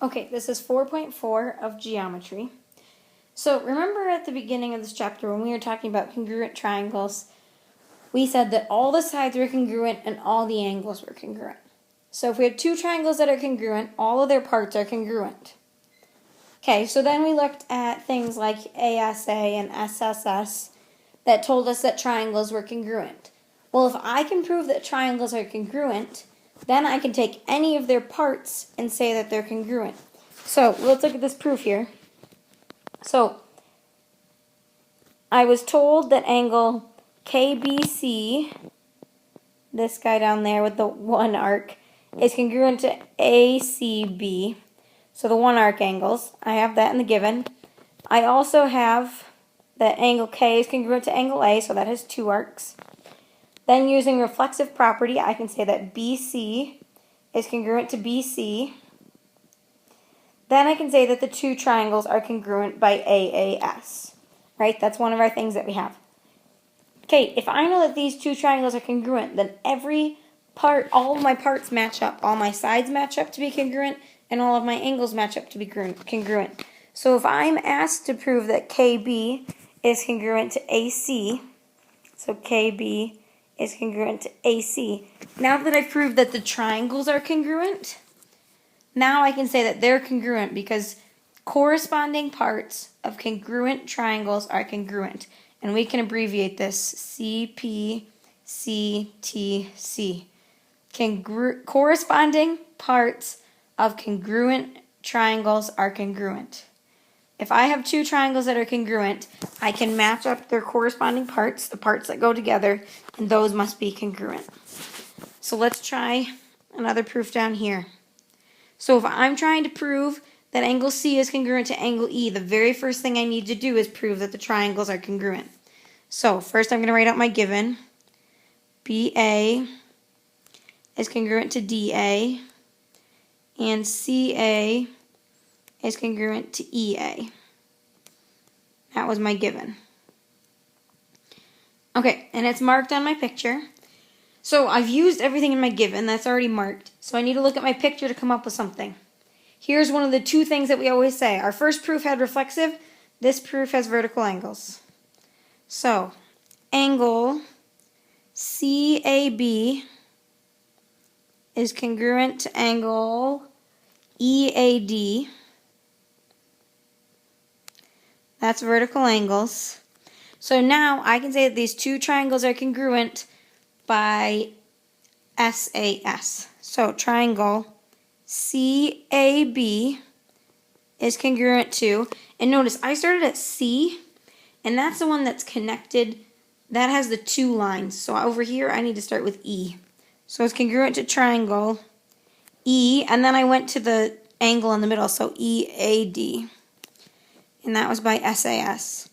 Okay, this is 4.4 of geometry. So remember at the beginning of this chapter when we were talking about congruent triangles, we said that all the sides were congruent and all the angles were congruent. So if we have two triangles that are congruent, all of their parts are congruent. Okay, so then we looked at things like ASA and SSS that told us that triangles were congruent. Well, if I can prove that triangles are congruent, then I can take any of their parts and say that they're congruent. So let's look at this proof here. So I was told that angle KBC, this guy down there with the one arc, is congruent to ACB. So the one arc angles, I have that in the given. I also have that angle K is congruent to angle A, so that has two arcs. Then using reflexive property, I can say that BC is congruent to BC. Then I can say that the two triangles are congruent by AAS. Right? That's one of our things that we have. Okay, if I know that these two triangles are congruent, then every part, all of my parts match up. All my sides match up to be congruent, and all of my angles match up to be congruent. So if I'm asked to prove that KB is congruent to AC, so KB is congruent to AC. Now that I've proved that the triangles are congruent, now I can say that they're congruent because corresponding parts of congruent triangles are congruent. And we can abbreviate this CPCTC. Corresponding parts of congruent triangles are congruent. If I have two triangles that are congruent, I can match up their corresponding parts, the parts that go together, and those must be congruent. So let's try another proof down here. So if I'm trying to prove that angle C is congruent to angle E, the very first thing I need to do is prove that the triangles are congruent. So first I'm going to write out my given. BA is congruent to DA, and CA is congruent to EA. That was my given. Okay, and it's marked on my picture. So I've used everything in my given. That's already marked. So I need to look at my picture to come up with something. Here's one of the two things that we always say. Our first proof had reflexive. This proof has vertical angles. So angle CAB is congruent to angle EAD. That's vertical angles. So now I can say that these two triangles are congruent by SAS. So triangle CAB is congruent to, and notice I started at C, and that's the one that's connected. That has the two lines. So over here I need to start with E. So it's congruent to triangle E, and then I went to the angle in the middle, so EAD. And that was by SAS.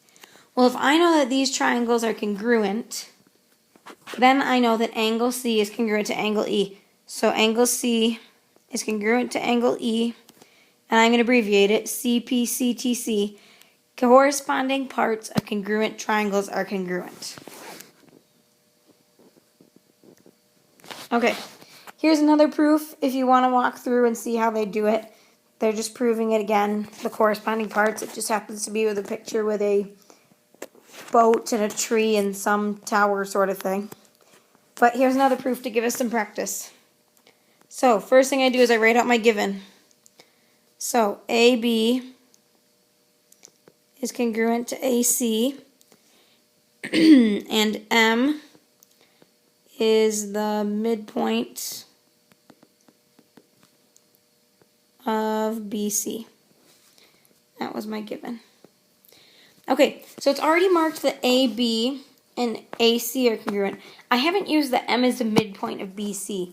Well, if I know that these triangles are congruent, then I know that angle C is congruent to angle E. So angle C is congruent to angle E, and I'm going to abbreviate it, CPCTC. Corresponding parts of congruent triangles are congruent. Okay, here's another proof if you want to walk through and see how they do it. They're just proving it again, the corresponding parts. It just happens to be with a picture with a boat and a tree and some tower sort of thing. But here's another proof to give us some practice. So first thing I do is I write out my given. So AB is congruent to AC, and M is the midpoint of BC. That was my given. Okay, so it's already marked that AB and AC are congruent. I haven't used the M as the midpoint of BC.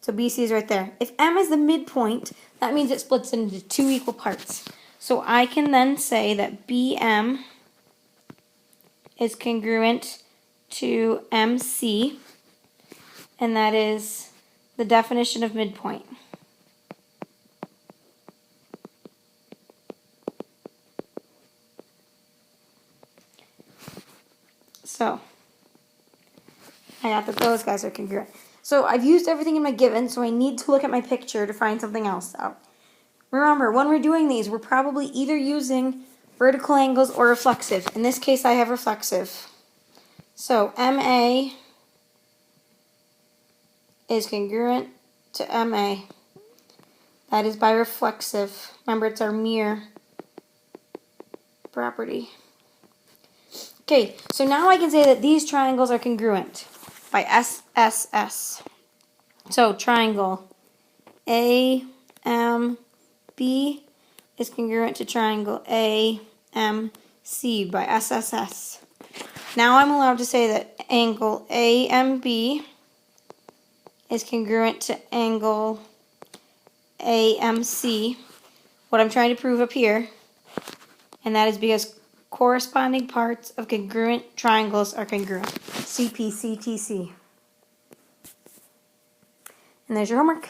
So BC is right there. If M is the midpoint, that means it splits into two equal parts. So I can then say that BM is congruent to MC, and that is the definition of midpoint. So I got that those guys are congruent. So I've used everything in my given, so I need to look at my picture to find something else out. Remember, when we're doing these, we're probably either using vertical angles or reflexive. In this case, I have reflexive. So MA is congruent to MA. That is by reflexive. Remember, it's our mirror property. Okay, so now I can say that these triangles are congruent by SSS. So triangle AMB is congruent to triangle AMC by SSS. Now I'm allowed to say that angle AMB is congruent to angle AMC, what I'm trying to prove up here, and that is because corresponding parts of congruent triangles are congruent. CPCTC. And there's your homework.